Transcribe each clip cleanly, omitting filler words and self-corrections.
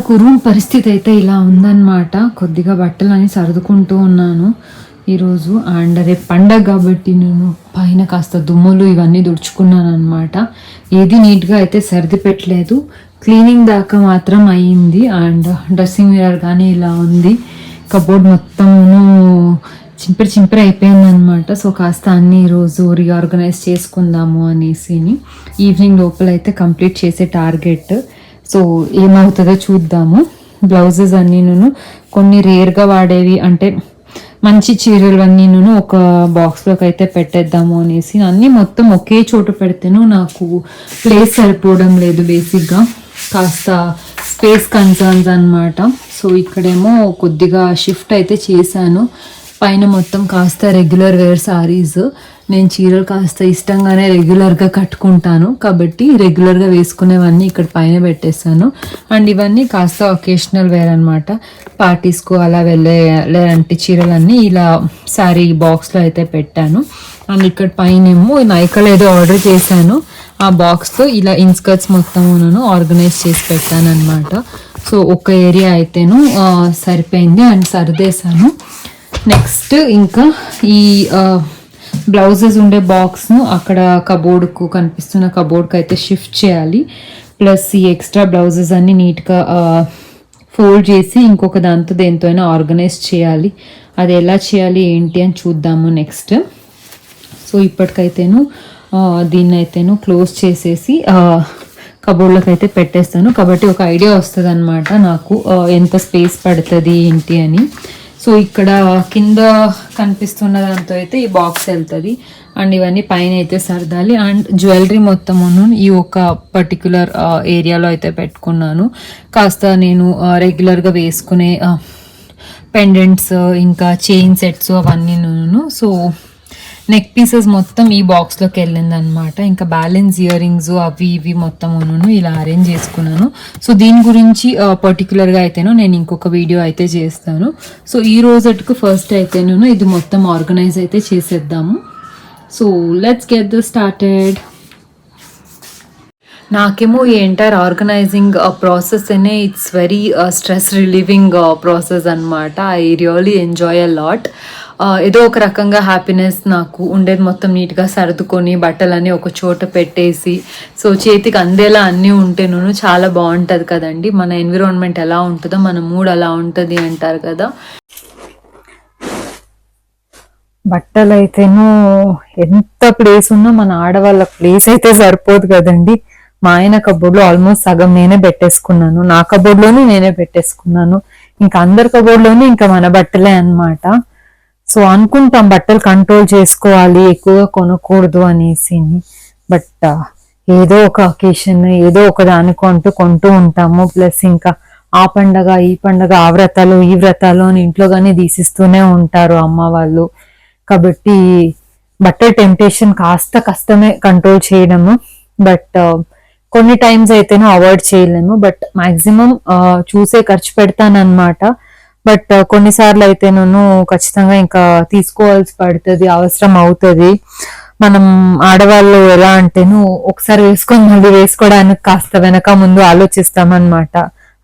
నాకు రూమ్ పరిస్థితి అయితే ఇలా ఉందన్నమాట. కొద్దిగా బట్టలని సర్దుకుంటూ ఉన్నాను ఈరోజు. అండ్ రేపు పండగ కాబట్టి నేను పైన కాస్త దుమ్ములు ఇవన్నీ దుడుచుకున్నాను అనమాట. ఏది నీట్గా అయితే సర్ది పెట్టలేదు. క్లీనింగ్ దాకా మాత్రం అయ్యింది. అండ్ డ్రెస్సింగ్ మిర్రర్ కానీ ఇలా ఉంది. కబోర్డ్ మొత్తము చింపిరి అయిపోయింది అనమాట. సో కాస్త అన్ని ఈరోజు రీఆర్గనైజ్ చేసుకుందాము అనేసి ఈవినింగ్ లోపల అయితే కంప్లీట్ చేసే టార్గెట్. సో ఏమవుతుందో చూద్దాము. బ్లౌజెస్ అన్నీను కొన్ని రేర్గా వాడేవి అంటే మంచి చీరలు అన్నీను ఒక బాక్స్లోకి అయితే పెట్టేద్దాము అనేసి అన్నీ మొత్తం ఒకే చోట పెడితేను నాకు ప్లేస్ సరిపోవడం లేదు. బేసిక్గా కాస్త స్పేస్ కన్సర్న్స్ అనమాట. సో ఇక్కడేమో కొద్దిగా షిఫ్ట్ అయితే చేశాను. పైన మొత్తం కాస్త రెగ్యులర్ వేర్ సారీస్. నేను చీరలు కాస్త ఇష్టంగానే రెగ్యులర్గా కట్టుకుంటాను కాబట్టి రెగ్యులర్గా వేసుకునేవన్నీ ఇక్కడ పైన పెట్టేస్తాను. అండ్ ఇవన్నీ కాస్త ఒకేషనల్ వేర్ అనమాట. పార్టీస్కు అలా లేదంటే చీరలన్నీ ఇలా శారీ బాక్స్లో అయితే పెట్టాను. అండ్ ఇక్కడ పైన ఏమో నైకాలో ఏదో ఆర్డర్ చేశాను. ఆ బాక్స్తో ఇలా ఇన్స్కర్ట్స్ మొత్తం ఆర్గనైజ్ చేసి పెట్టాను అనమాట. సో ఒక ఏరియా అయితేను సరిపోయింది అండ్ సర్దేశాను. నెక్స్ట్ ఇంకా ఈ బ్లౌజెస్ ఉండే బాక్స్ను అక్కడ కబోర్డ్కు కనిపిస్తున్న కబోర్డ్కి అయితే షిఫ్ట్ చేయాలి. ప్లస్ ఈ ఎక్స్ట్రా బ్లౌజెస్ అన్ని నీట్గా ఫోల్డ్ చేసి ఇంకొక దాంతో దేంతో అయినా ఆర్గనైజ్ చేయాలి. అది ఎలా చేయాలి ఏంటి అని చూద్దాము నెక్స్ట్. సో ఇప్పటికైతేను దీన్ని అయితేను క్లోజ్ చేసేసి కబోర్డ్లోకి అయితే పెట్టేస్తాను. కాబట్టి ఒక ఐడియా వస్తుంది అనమాట నాకు ఎంత స్పేస్ పడుతుంది ఏంటి అని. సో ఇక్కడ కింద కనిపిస్తున్న దాంతో అయితే ఈ బాక్స్ వెళ్తుంది. అండ్ ఇవన్నీ పైన అయితే సర్దాలి. అండ్ జ్యువెలరీ మొత్తమును ఈ ఒక పర్టిక్యులర్ ఏరియాలో అయితే పెట్టుకున్నాను. కాస్త నేను రెగ్యులర్గా వేసుకునే పెండెంట్స్ ఇంకా చైన్ సెట్స్ అవన్నీను. సో నెక్ పీసెస్ మొత్తం ఈ బాక్స్లోకి వెళ్ళింది అనమాట. ఇంకా బ్యాలెన్స్ ఇయర్ రింగ్స్ అవి ఇవి మొత్తమును ఇలా అరేంజ్ చేసుకున్నాను. సో దీని గురించి పర్టికులర్గా అయితేను నేను ఇంకొక వీడియో అయితే చేస్తాను. సో ఈ రోజుకు ఫస్ట్ అయితేను ఇది మొత్తం ఆర్గనైజ్ అయితే చేసేద్దాము. So let's get the started. నాకేమో ఈ ఎంటైర్ ఆర్గనైజింగ్ ప్రాసెస్ అనే it's very stress relieving process అనమాట. I really enjoy a lot. ఏదో ఒక రకంగా హ్యాపీనెస్ నాకు ఉండేది. మొత్తం నీట్గా సర్దుకొని బట్టలన్నీ ఒక చోట పెట్టేసి సో చేతికి అందేలా అన్నీ ఉంటేను చాలా బాగుంటుంది కదండి. మన ఎన్విరాన్మెంట్ ఎలా ఉంటుందో మన మూడ్ అలా ఉంటుంది అంటారు కదా. బట్టలు అయితేను ఎంత ప్లేస్ ఉన్నా మన ఆడవాళ్ళ ప్లేస్ అయితే సరిపోదు కదండి. మా ఆయన కబోర్డ్లో ఆల్మోస్ట్ సగం నేనే పెట్టేసుకున్నాను. నా కబోర్డ్లోనే నేనే పెట్టేసుకున్నాను. ఇంకా అందరి కబోర్డ్లోనే ఇంకా మన బట్టలే అన్నమాట. సో అనుకుంటాం బట్టలు కంట్రోల్ చేసుకోవాలి, ఎక్కువగా కొనకూడదు అనేసి. బట్ ఏదో ఒక అకేషన్ ఏదో ఒక దానికి కొంటూ ఉంటాము. ప్లస్ ఇంకా ఆ పండగ ఈ పండగ ఆ వ్రతాలు ఈ వ్రతాలు అని ఇంట్లో కానీ తీసిస్తూనే ఉంటారు అమ్మ వాళ్ళు. కాబట్టి బట్టల టెంప్టేషన్ కాస్త కష్టమే కంట్రోల్ చేయడము. బట్ కొన్ని టైమ్స్ అయితేనో అవాయిడ్ చేయలేము. బట్ మాక్సిమం చూసే ఖర్చు పెడతానన్నమాట. బట్ కొన్నిసార్లు అయితేనూ ఖచ్చితంగా ఇంకా తీసుకోవాల్సి పడుతుంది, అవసరం అవుతుంది. మనం ఆడవాళ్ళు ఎలా అంటేను ఒకసారి వేసుకొని మళ్ళీ వేసుకోవడానికి కాస్త వెనక ముందు ఆలోచిస్తామన్నమాట.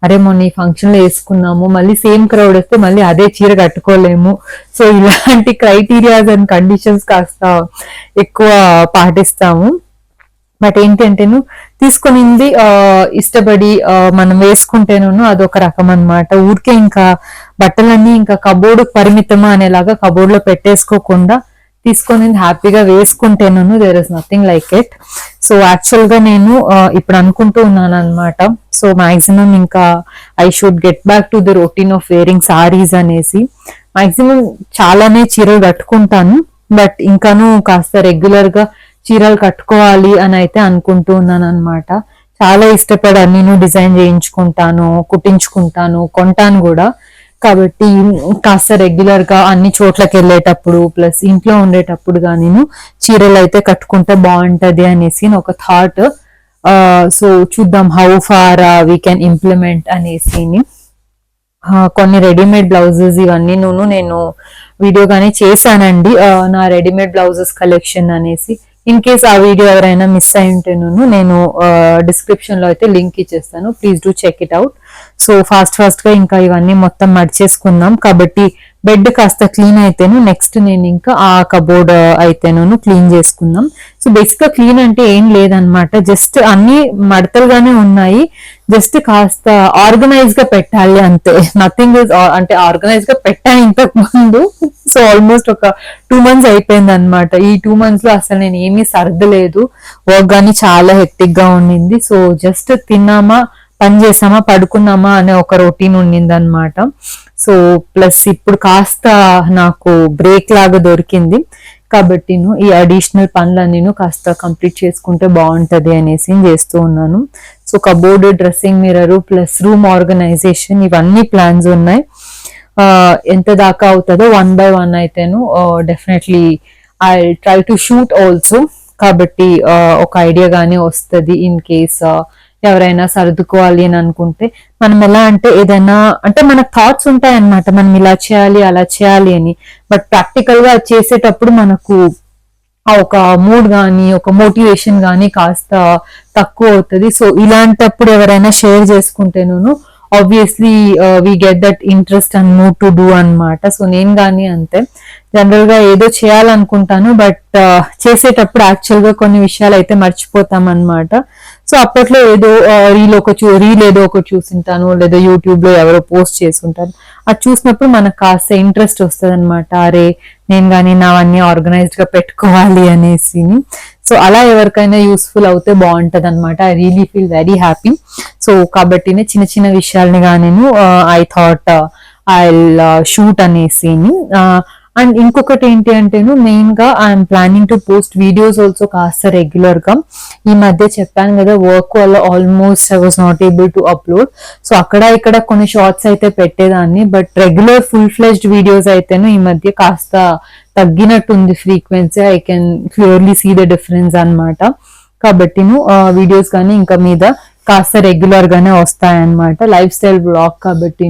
అరే మొన్న ఈ ఫంక్షన్లో వేసుకున్నాము, మళ్ళీ సేమ్ క్రౌడ్ వస్తే మళ్ళీ అదే చీర కట్టుకోలేము. సో ఇలాంటి క్రైటీరియాస్ అండ్ కండిషన్స్ కాస్త ఎక్కువ పాటిస్తాము. బట్ ఏంటంటేను తీసుకునింది ఇష్టపడి మనం వేసుకుంటేను అదొక రకం అనమాట. ఊరికే ఇంకా బట్టలన్నీ ఇంకా కబోర్డు పరిమితమా అనేలాగా కబోర్డ్లో పెట్టేసుకోకుండా తీసుకొని హ్యాపీగా వేసుకుంటేను there is nothing like it. So యాక్చువల్గా నేను ఇప్పుడు అనుకుంటూ ఉన్నాను అనమాట. సో మాక్సిమం ఇంకా I should get back to the routine of wearing saris అనేసి. మాక్సిమం చాలానే చీరలు కట్టుకుంటాను. బట్ ఇంకాను కాస్త రెగ్యులర్గా చీరలు కట్టుకోవాలి అని అయితే అనుకుంటూ ఉన్నాను అనమాట. చాలా ఇష్టపడి నేను డిజైన్ చేయించుకుంటాను, కుట్టించుకుంటాను, కొంటాను కూడా. కాబట్టి కాస్త రెగ్యులర్ గా అన్ని చోట్లకి వెళ్ళేటప్పుడు ప్లస్ ఇంట్లో ఉండేటప్పుడు నేను చీరలు అయితే కట్టుకుంటే బాగుంటది అనేసి ఒక థాట్. సో చూద్దాం how far we can implement అనేసి. కొన్ని రెడీమేడ్ బ్లౌజెస్ ఇవన్నీ నేను వీడియో గానీ చేశానండి, నా రెడీమేడ్ బ్లౌజెస్ కలెక్షన్ అనేసి. ఇన్ కేస్ ఆ వీడియో ఎవరైనా మిస్ అయి ఉంటేను నేను డిస్క్రిప్షన్ లో అయితే లింక్ ఇచ్చేస్తాను, please do check it out. So fast గా ఇంకా ఇవన్నీ మొత్తం మడిచేసుకుందాం. కాబట్టి బెడ్ కాస్త క్లీన్ అయితేను నెక్స్ట్ నేను ఇంకా ఆ కబోర్డ్ అయితేను క్లీన్ చేసుకుందాం. సో బేసిక్ గా క్లీన్ అంటే ఏం లేదనమాట, జస్ట్ అన్ని మడతలుగానే ఉన్నాయి, జస్ట్ కాస్త ఆర్గనైజ్ గా పెట్టాలి అంతే. నథింగ్ ఇస్ అంటే ఆర్గనైజ్ గా పెట్టాను ఇంతకు ముందు. సో ఆల్మోస్ట్ ఒక 2 months అయిపోయింది అనమాట. ఈ 2 months లో అసలు నేను ఏమీ సర్దలేదు, వర్క్ గానీ చాలా హెక్టిక్ గా ఉండింది. సో జస్ట్ తిన్నామా, పని చేసామా, పడుకున్నామా అనే ఒక రొటీన్ ఉండింది అనమాట. సో ప్లస్ ఇప్పుడు కాస్త నాకు బ్రేక్ లాగా దొరికింది కాబట్టి ఈ అడిషనల్ పనులన్నీ కాస్త కంప్లీట్ చేసుకుంటే బాగుంటది అనేసి చేస్తూ ఉన్నాను. So cupboard, dressing mirror plus room organisation ఇవన్నీ ప్లాన్స్ ఉన్నాయి. ఎంత దాకా అవుతుందో 1 by 1 అయితేను definitely I try to shoot also. కాబట్టి ఒక ఐడియా గానీ వస్తుంది ఇన్ కేస్ ఎవరైనా సర్దుకోవాలి అని అనుకుంటే. మనం ఎలా అంటే ఏదైనా అంటే మనకు థాట్స్ ఉంటాయి అన్నమాట, మనం ఇలా చేయాలి అలా చేయాలి అని, బట్ ప్రాక్టికల్ గా చేసేటప్పుడు మనకు ఒక మూడ్ గానీ ఒక మోటివేషన్ గానీ కాస్త తక్కువ అవుతుంది. సో ఇలాంటప్పుడు ఎవరైనా షేర్ చేసుకుంటేను obviously we get that interest and mood to do అన్నమాట. సో నేను గానీ అంతే, జనరల్ గా ఏదో చేయాలనుకుంటాను బట్ చేసేటప్పుడు యాక్చువల్ గా కొన్ని విషయాలు అయితే మర్చిపోతాం అన్నమాట. సో అప్పట్లో ఏదో రీల్ ఏదో ఒకటి చూసింటాను, లేదా యూట్యూబ్ లో ఎవరో పోస్ట్ చేస్తుంటారు, అది చూసినప్పుడు మనకు కాస్త ఇంట్రెస్ట్ వస్తుంది అనమాట, అరే నేను కానీ నావన్నీ ఆర్గనైజ్డ్ గా పెట్టుకోవాలి అనేసి. సో అలా ఎవరికైనా యూస్ఫుల్ అవుతే బాగుంటది అనమాట. I really feel very happy. So కాబట్టి చిన్న చిన్న విషయాల్ని కానీ ఐ థాట్ ఐ షూట్ అనేసి. అండ్ ఇంకొకటి ఏంటి అంటేను మెయిన్ గా I'm planning to post videos also కాస్త రెగ్యులర్ గా. ఈ మధ్య చెప్పాను కదా వర్క్ వల్ల almost I was not able to upload. So అక్కడ ఇక్కడ కొన్ని షార్ట్స్ అయితే పెట్టేదాన్ని, but regular full fledged videos అయితేను ఈ మధ్య కాస్త తగ్గినట్టుంది frequency. I can clearly see the difference అనమాట. కాబట్టి వీడియోస్ కానీ ఇంకా మీద కాస్త రెగ్యులర్ గానే వస్తాయన్నమాట. లైఫ్ స్టైల్ బ్లాగ్ కాబట్టి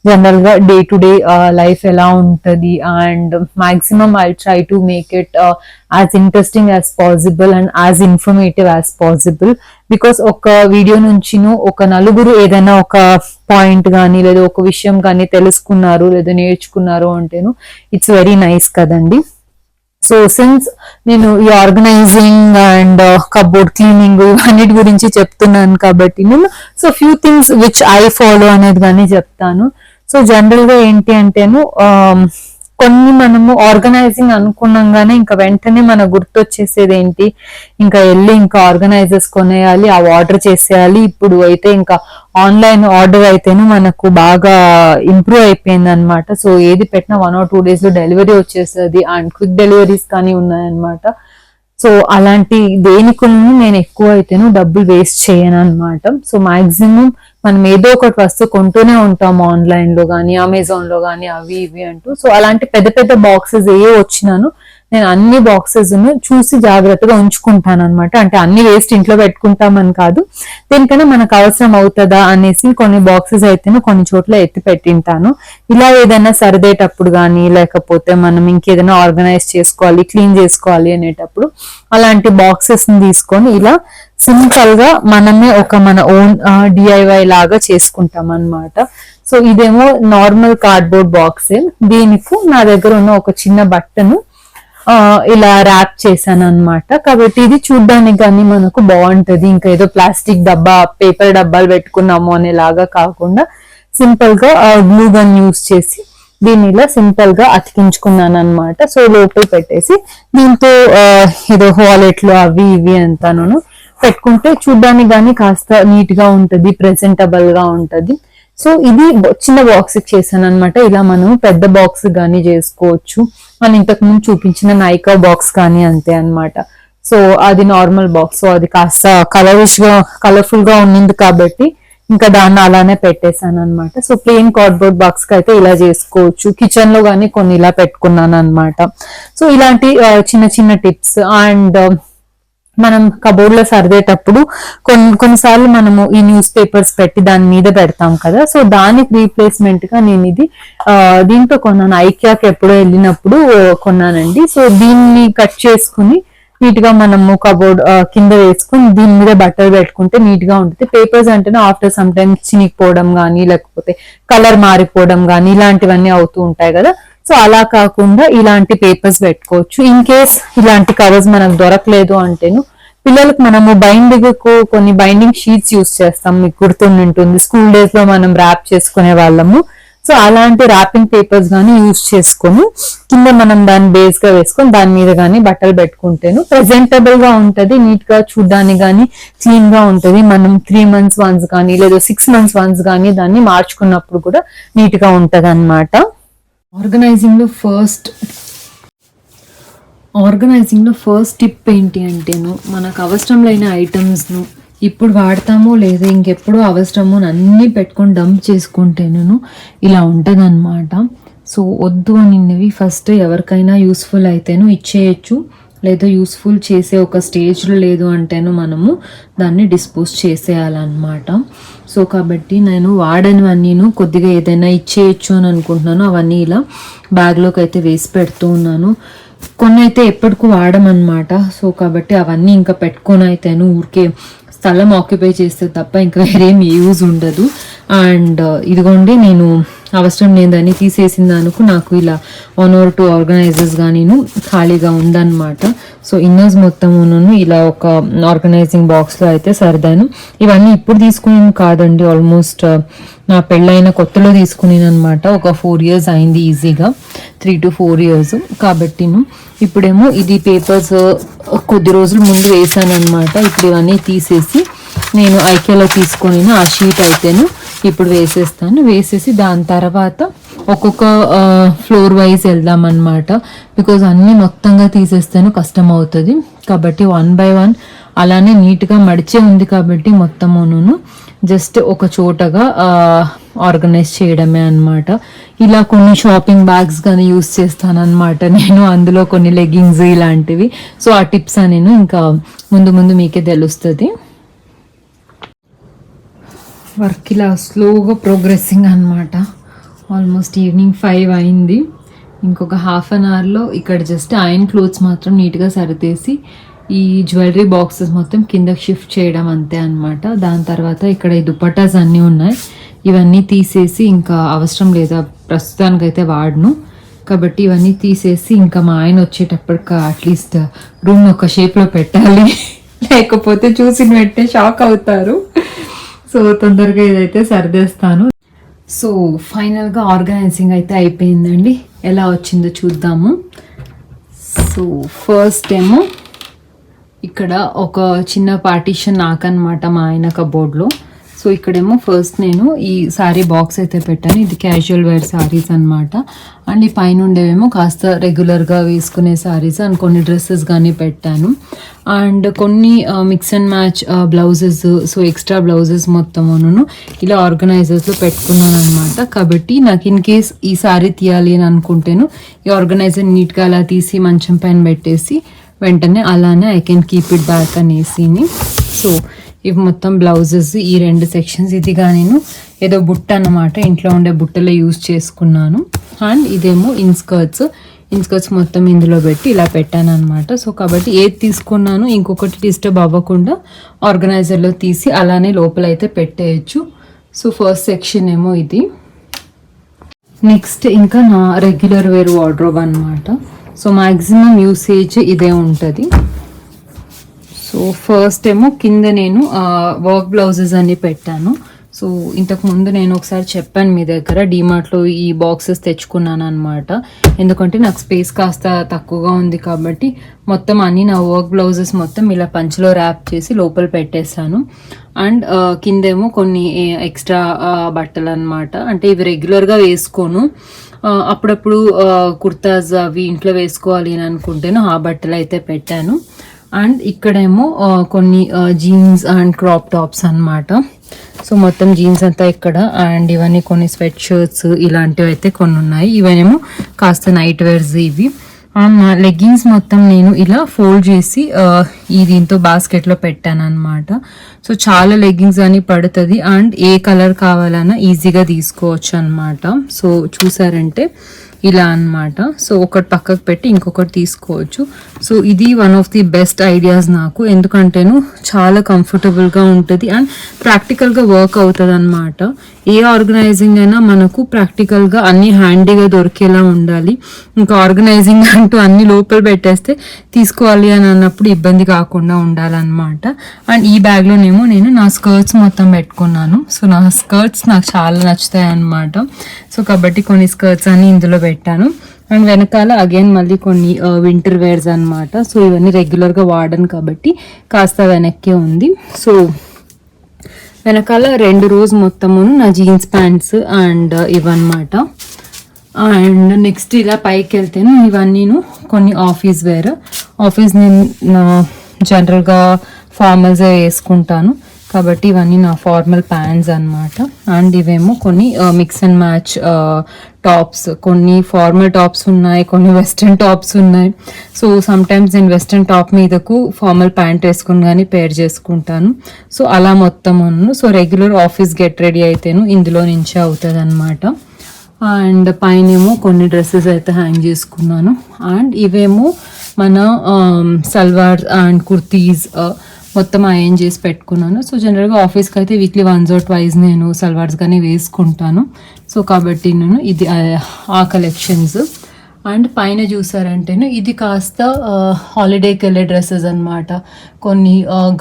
జనరల్ గా డే టు డే లైఫ్ ఎలా ఉంటది and maximum I try to make it as interesting as possible and as informative as possible. Because ఒక వీడియో నుంచి ఒక నలుగురు ఏదైనా ఒక పాయింట్ కానీ లేదా ఒక విషయం కానీ తెలుసుకున్నారు లేదా నేర్చుకున్నారు అంటేను ఇట్స్ వెరీ నైస్ కదండి. సో సిన్స్ నేను ఈ ఆర్గనైజింగ్ అండ్ కబోర్డ్ క్లీనింగ్ ఇవన్నిటి గురించి చెప్తున్నాను కాబట్టి నేను so few things which I follow అనేది కానీ చెప్తాను. సో జనరల్ గా ఏంటి అంటేను కొన్ని మనము ఆర్గనైజింగ్ అనుకున్నాగానే ఇంకా వెంటనే మన గుర్తొచ్చేసేది ఏంటి, ఇంకా వెళ్ళి ఇంకా ఆర్గనైజర్స్ కొనేయాలి, ఆ ఆర్డర్ చేసేయాలి. ఇప్పుడు అయితే ఇంకా ఆన్లైన్ ఆర్డర్ అయితేనే మనకు బాగా ఇంప్రూవ్ అయిపోయింది అనమాట. సో ఏది పెట్టినా 1 or 2 days లో డెలివరీ వచ్చేస్తుంది అండ్ క్విక్ డెలివరీస్ కానీ ఉన్నాయన్నమాట. సో అలాంటి దేనికి నేను ఎక్కువ అయితేను డబ్బులు వేస్ట్ చేయను అనమాట. సో మాక్సిమం మనం ఏదో ఒకటి వస్తువు కొంటూనే ఉంటాం ఆన్లైన్ లో కానీ అమెజాన్ లో కానీ అవి ఇవి అంటూ. సో అలాంటి పెద్ద పెద్ద బాక్సెస్ ఏ వచ్చినాను నేను అన్ని బాక్సెస్ చూసి జాగ్రత్తగా ఉంచుకుంటాను అనమాట. అంటే అన్ని వేస్ట్ ఇంట్లో పెట్టుకుంటామని కాదు, దేనికైనా మనకు అవసరం అవుతుందా అనేసి కొన్ని బాక్సెస్ అయితే కొన్ని చోట్ల ఎత్తి పెట్టింటాను. ఇలా ఏదైనా సర్దేటప్పుడు కానీ లేకపోతే మనం ఇంకేదైనా ఆర్గనైజ్ చేసుకోవాలి క్లీన్ చేసుకోవాలి అనేటప్పుడు అలాంటి బాక్సెస్ ని తీసుకొని ఇలా సింపుల్ గా మనమే మన ఓన్ డిఐవై లాగా చేసుకుంటాం అన్నమాట. సో ఇదేమో నార్మల్ కార్డ్బోర్డ్ బాక్స్. దీనికి నా దగ్గర ఉన్న ఒక చిన్న బట్టను ఇలా ర్యాప్ చేశాను అనమాట. కాబట్టి ఇది చూడ్డానికి కానీ మనకు బాగుంటది, ఇంకా ఏదో ప్లాస్టిక్ డబ్బా పేపర్ డబ్బాలు పెట్టుకున్నాము అనేలాగా కాకుండా సింపుల్ గా గ్లూ గన్ యూస్ చేసి దీన్ని ఇలా సింపుల్ గా అతికించుకున్నాను అనమాట. సో లోపల పెట్టేసి దీంతో ఏదో వాలెట్లు అవి ఇవి అంతాను పెట్టుకుంటే చూడ్డానికి కానీ కాస్త నీట్ గా ఉంటది, ప్రెజెంటబుల్ గా ఉంటది. సో ఇది చిన్న బాక్స్ చేశాను అనమాట. ఇలా మనం పెద్ద బాక్స్ గానీ చేసుకోవచ్చు. మనం ఇంతకు ముందు చూపించిన నైకా బాక్స్ కానీ అంతే అనమాట. సో అది నార్మల్ బాక్స్. సో అది కాస్త కలర్ఫుల్ గా ఉన్నింది కాబట్టి ఇంకా దాన్ని అలానే పెట్టేశాను అనమాట. సో ప్లెయిన్ కార్డ్బోర్డ్ బాక్స్ కి అయితే ఇలా చేసుకోవచ్చు. కిచెన్ లో గానీ కొన్ని ఇలా పెట్టుకున్నాను అనమాట. సో ఇలాంటి చిన్న చిన్న టిప్స్. అండ్ మనం కబోర్డ్ లో సర్దేటప్పుడు కొన్నిసార్లు మనము ఈ న్యూస్ పేపర్స్ పెట్టి దాని మీద పెడతాం కదా. సో దానికి రీప్లేస్మెంట్ గా నేను ఇది దీంతో కొన్నాను. ఐకియాకి ఎప్పుడో వెళ్ళినప్పుడు కొన్నానండి. సో దీన్ని కట్ చేసుకుని నీట్ గా మనము కబోర్డ్ కింద వేసుకుని దీని మీద బట్టలు పెట్టుకుంటే నీట్ గా ఉంటుంది. పేపర్స్ అంటేనే ఆఫ్టర్ సమ్ టైమ్ చినిగిపోవడం కానీ లేకపోతే కలర్ మారిపోవడం కానీ ఇలాంటివన్నీ అవుతూ ఉంటాయి కదా. సో అలా కాకుండా ఇలాంటి పేపర్స్ పెట్టుకోవచ్చు. ఇన్ కేస్ ఇలాంటి కవర్స్ మనకు దొరకలేదు అంటేను పిల్లలకు మనము బైండింగ్ కు కొన్ని బైండింగ్ షీట్స్ యూస్ చేస్తాం, మీకు గుర్తుంటుంది స్కూల్ డేస్ లో మనం ర్యాప్ చేసుకునే వాళ్ళము. సో అలాంటి ర్యాపింగ్ పేపర్స్ కానీ యూస్ చేసుకొని కింద మనం దాన్ని బేస్ గా వేసుకొని దాని మీద కానీ బట్టలు పెట్టుకుంటేను ప్రెజెంటబుల్ గా ఉంటది, నీట్ గా చూడడానికి కానీ క్లీన్ గా ఉంటది. మనం 3 months వన్స్ కానీ లేదా 6 months వన్స్ కానీ దాన్ని మార్చుకున్నప్పుడు కూడా నీట్ గా ఉంటది అన్నమాట. ఆర్గనైజింగ్ లో ఫస్ట్ టిప్ ఏంటి అంటేను మనకు అవసరం లేని ఐటమ్స్ను ఇప్పుడు వాడతామో లేదా ఇంకెప్పుడు అవసరమో అన్నీ పెట్టుకొని డంప్ చేసుకుంటేను ఇలా ఉంటుంది అనమాట. సో వద్దు అనివి ఫస్ట్ ఎవరికైనా యూస్ఫుల్ అయితేను ఇచ్చేయచ్చు, లేదా యూస్ఫుల్ చేసే ఒక స్టేజ్లో లేదు అంటేను మనము దాన్ని డిస్పోజ్ చేసేయాలన్నమాట. సో కాబట్టి నేను వాడనివన్నీను కొద్దిగా ఏదైనా ఇచ్చేయచ్చు అని అనుకుంటున్నాను. అవన్నీ ఇలా బ్యాగ్లోకి అయితే వేసి పెడుతూ ఉన్నాను. కొన్ని అయితే ఎప్పటికూ వాడమన్నమాట. సో కాబట్టి అవన్నీ ఇంకా పెట్టుకొని అయితేను ఊరికే స్థలం ఆక్యుపై చేస్తే తప్ప ఇంకా వేరేం యూజ్ ఉండదు. అండ్ ఇదిగోండి నేను అవసరం లేదని తీసేసిన దానికి నాకు ఇలా 1 or 2 ఆర్గనైజర్స్ కానీ ఖాళీగా ఉందన్నమాట. సో ఇన్నర్స్ మొత్తమును ఇలా ఒక ఆర్గనైజింగ్ బాక్స్లో అయితే సర్దాను. ఇవన్నీ ఇప్పుడు తీసుకుని కాదండి, ఆల్మోస్ట్ నా పెళ్ళైన కొత్తలో తీసుకునేది అనమాట. ఒక 4 years అయింది, ఈజీగా 3 to 4 years. కాబట్టి ఇప్పుడేమో ఇది పేపర్స్ కొద్ది రోజుల ముందు వేసాను అనమాట. ఇప్పుడు ఇవన్నీ తీసేసి నేను ఐకేలో తీసుకొని ఆ షీట్ అయితేను ఇప్పుడు వేసేసి దాని తర్వాత ఒక్కొక్క ఫ్లోర్ వైజ్ వెళ్దాం అనమాట. బికాజ్ అన్నీ మొత్తంగా తీసేస్తేను కష్టం అవుతుంది. కాబట్టి 1 by 1 అలానే నీట్గా మడిచే ఉంది కాబట్టి మొత్తమును జస్ట్ ఒక చోటగా ఆర్గనైజ్ చేయడమే అన్నమాట. ఇలా కొన్ని షాపింగ్ బ్యాగ్స్ కానీ యూస్ చేస్తాను అనమాట నేను, అందులో కొన్ని లెగ్గింగ్స్ ఇలాంటివి. సో ఆ టిప్స్ నేను ఇంకా ముందు మీకే తెలుస్తుంది. వర్క్ ఇలా స్లోగా ప్రోగ్రెసింగ్ అనమాట. ఆల్మోస్ట్ ఈవినింగ్ 5 అయింది. ఇంకొక ½ an hourలో ఇక్కడ జస్ట్ ఐరన్ క్లోత్స్ మాత్రం నీట్గా సరిదేసి ఈ జ్యువెలరీ బాక్సెస్ మొత్తం కిందకి షిఫ్ట్ చేయడం అంతే అనమాట. దాని తర్వాత ఇక్కడ ఈ దుపట్టాస్ అన్నీ ఉన్నాయి, ఇవన్నీ తీసేసి ఇంకా అవసరం లేదా ప్రస్తుతానికైతే వాడను కాబట్టి ఇవన్నీ తీసేసి ఇంకా మా ఆయన వచ్చేటప్పటికి అట్లీస్ట్ రూమ్ ఒక షేప్లో పెట్టాలి, లేకపోతే చూసి వెంటనే షాక్ అవుతారు. సో తొందరగా ఇదైతే సర్దేస్తాను. సో ఫైనల్గా ఆర్గనైజింగ్ అయితే అయిపోయిందండి. ఎలా వచ్చిందో చూద్దాము. సో ఫస్ట్ ఏమో ఇక్కడ ఒక చిన్న పార్టీషన్ నాకనమాట మా ఆయన కబోర్డ్లో. సో ఇక్కడేమో ఫస్ట్ నేను ఈ శారీ బాక్స్ అయితే పెట్టాను. ఇది క్యాజువల్ వేర్ శారీస్ అనమాట. అండ్ ఈ పైన ఉండేవేమో కాస్త రెగ్యులర్గా వేసుకునే శారీస్ అండ్ కొన్ని డ్రెస్సెస్ కానీ పెట్టాను. అండ్ కొన్ని mix and match blouses, so extra blouses మొత్తమును ఇలా ఆర్గనైజర్స్లో పెట్టుకున్నాను అనమాట. కాబట్టి నాకు ఇన్ కేస్ ఈ శారీ తీయాలి అని అనుకుంటేను ఈ ఆర్గనైజర్ నీట్గా అలా తీసి మంచం పైన పెట్టేసి వెంటనే అలానే I can keep it back అనేసి. సో ఇవి మొత్తం బ్లౌజెస్, ఈ 2 సెక్షన్స్. ఇదిగా నేను ఏదో బుట్ట అన్నమాట, ఇంట్లో ఉండే బుట్టలో యూజ్ చేసుకున్నాను. అండ్ ఇదేమో ఇన్స్కర్ట్స్ మొత్తం ఇందులో పెట్టి ఇలా పెట్టాను అనమాట. సో కాబట్టి ఏది తీసుకున్నాను ఇంకొకటి డిస్టర్బ్ అవ్వకుండా ఆర్గనైజర్లో తీసి అలానే లోపల అయితే పెట్టేయచ్చు. సో ఫస్ట్ సెక్షన్ ఏమో ఇది. నెక్స్ట్ ఇంకా నా రెగ్యులర్ వేర్ వార్డ్రోబ్ అనమాట. సో మ్యాక్సిమం యూసేజ్ ఇదే ఉంటుంది. సో ఫస్ట్ ఏమో కింద నేను వర్క్ బ్లౌజెస్ అన్ని పెట్టాను. సో ఇంతకు ముందు నేను ఒకసారి చెప్పాను మీ దగ్గర, డీమార్ట్లో ఈ బాక్సెస్ తెచ్చుకున్నాను అనమాట. ఎందుకంటే నాకు స్పేస్ కాస్త తక్కువగా ఉంది కాబట్టి మొత్తం అన్ని నా వర్క్ బ్లౌజెస్ మొత్తం ఇలా పంచలో ర్యాప్ చేసి లోపల పెట్టేశాను. అండ్ కిందేమో కొన్ని ఎక్స్ట్రా బట్టలు అనమాట. అంటే ఇవి రెగ్యులర్గా వేసుకోను, అప్పుడప్పుడు కుర్తాస్ అవి ఇంట్లో వేసుకోవాలి అని అనుకుంటేను ఆ బట్టలు అయితే పెట్టాను. అండ్ ఇక్కడేమో కొన్ని జీన్స్ అండ్ క్రాప్ టాప్స్ అనమాట. సో మొత్తం జీన్స్ అంతా ఇక్కడ. అండ్ ఇవన్నీ కొన్ని స్వెట్ షర్ట్స్ ఇలాంటివి అయితే కొన్ని ఉన్నాయి. ఇవనేమో కాస్త నైట్ వేర్స్ ఇవి. లెగ్గిన్స్ మొత్తం నేను ఇలా ఫోల్డ్ చేసి ఈ దీంతో బాస్కెట్లో పెట్టాను అనమాట. సో చాలా లెగ్గిన్స్ అని పడుతుంది అండ్ ఏ కలర్ కావాలన్నా ఈజీగా తీసుకోవచ్చు అనమాట. సో చూసారంటే ఇలా అన్నమాట. సో ఒకటి పక్కకు పెట్టి ఇంకొకటి తీసుకోవచ్చు. సో ఇది one of the best ideas నాకు, ఎందుకంటేను చాలా కంఫర్టబుల్గా ఉంటుంది అండ్ ప్రాక్టికల్గా వర్క్ అవుతుంది అనమాట. ఏ ఆర్గనైజింగ్ అయినా మనకు ప్రాక్టికల్గా అన్ని హ్యాండీగా దొరికేలా ఉండాలి. ఇంకా ఆర్గనైజింగ్ అంటూ అన్ని లోపల పెట్టేస్తే తీసుకోవాలి అని అన్నప్పుడు ఇబ్బంది కాకుండా ఉండాలన్నమాట. అండ్ ఈ బ్యాగ్లోనేమో నేను నా స్కర్ట్స్ మొత్తం పెట్టుకున్నాను. సో నా స్కర్ట్స్ నాకు చాలా నచ్చుతాయి అన్నమాట. సో కాబట్టి కొన్ని స్కర్ట్స్ అన్ని ఇందులో పెట్టాను. అండ్ వెనకాల అగైన్ మళ్ళీ కొన్ని వింటర్ వేర్స్ అన్నమాట. సో ఇవన్నీ రెగ్యులర్గా వాడను కాబట్టి కాస్త వెనక్కే ఉంది. సో వెనకాల 2 రోజు మొత్తము నా జీన్స్ ప్యాంట్స్ అండ్ ఇవన్నమాట. అండ్ నెక్స్ట్ ఇలా పైకి వెళ్తేను ఇవన్నీను కొన్ని ఆఫీస్ వేర్. నేను జనరల్గా ఫార్మల్సే వేసుకుంటాను కాబట్టి ఇవన్నీ నా ఫార్మల్ ప్యాంట్స్ అన్నమాట. అండ్ ఇవేమో కొన్ని మిక్స్ అండ్ మ్యాచ్ టాప్స్, కొన్ని ఫార్మల్ టాప్స్ ఉన్నాయి, కొన్ని వెస్ట్రన్ టాప్స్ ఉన్నాయి. సో సమ్టైమ్స్ నేను వెస్ట్రన్ టాప్ మీదకు ఫార్మల్ ప్యాంట్ వేసుకుని కానీ పేర్ చేసుకుంటాను. సో అలా మొత్తం ఉన్నాను. So regular office get ready అయితేను ఇందులో నుంచే అవుతుంది అనమాట. అండ్ పైనేమో కొన్ని డ్రెస్సెస్ అయితే హ్యాంగ్ చేసుకున్నాను. అండ్ ఇవేమో మన సల్వార్ అండ్ కుర్తీస్ మొత్తం అరేంజ్ చేసి పెట్టుకున్నాను. సో జనరల్గా ఆఫీస్కి అయితే వీక్లీ 1 or 2 నేను సల్వార్స్ కానీ వేసుకుంటాను. సో కాబట్టి నేను ఇది ఆ కలెక్షన్స్. అండ్ పైన చూసారంటేను ఇది కాస్త హాలిడేకి వెళ్ళే డ్రెస్సెస్ అనమాట. కొన్ని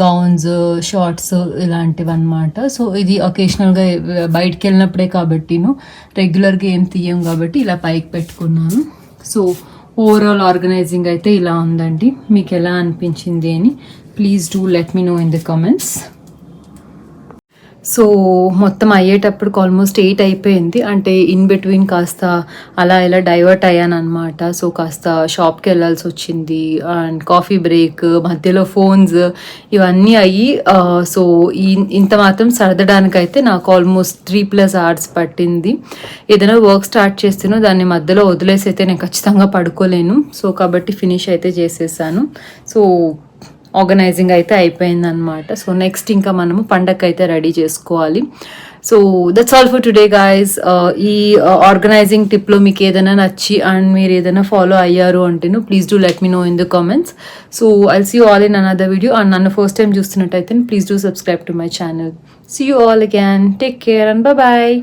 గౌన్స్, షార్ట్స్ ఇలాంటివి అనమాట. సో ఇది ఒకేషనల్గా బయటికి వెళ్ళినప్పుడే కాబట్టిను రెగ్యులర్గా ఏం తీయం కాబట్టి ఇలా పైకి పెట్టుకున్నాను. సో ఓవరాల్ ఆర్గనైజింగ్ అయితే ఇలా ఉందండి. మీకు ఎలా అనిపించింది అని please do let me know in the comments. So మొత్తం అయ్యేటప్పటికి ఆల్మోస్ట్ 8 అయిపోయింది. అంటే ఇన్ బిట్వీన్ కాస్త అలా ఇలా డైవర్ట్ అయ్యాను అనమాట. సో కాస్త షాప్కి వెళ్ళాల్సి వచ్చింది అండ్ కాఫీ బ్రేక్ మధ్యలో ఫోన్స్ ఇవన్నీ అయ్యి సో ఇంత మాత్రం సర్దడానికైతే నాకు ఆల్మోస్ట్ 3+ hours పట్టింది. ఏదైనా వర్క్ స్టార్ట్ చేస్తేనో దాన్ని మధ్యలో వదిలేసి అయితే నేను ఖచ్చితంగా పడుకోలేను. సో కాబట్టి ఫినిష్ అయితే చేసేసాను. సో ఆర్గనైజింగ్ అయితే అయిపోయింది అనమాట. సో నెక్స్ట్ ఇంకా మనము పండగకి అయితే రెడీ చేసుకోవాలి. So that's all for today guys. ఈ ఆర్గనైజింగ్ టిప్లో మీకు ఏదైనా నచ్చి అండ్ మీరు ఏదైనా ఫాలో అయ్యారు అంటేను please do let me know in the comments. So I'll see you all in another video. And నన్ను ఫస్ట్ టైం చూస్తున్నట్టయితే please do subscribe to my channel. See you all again. Take care and bye.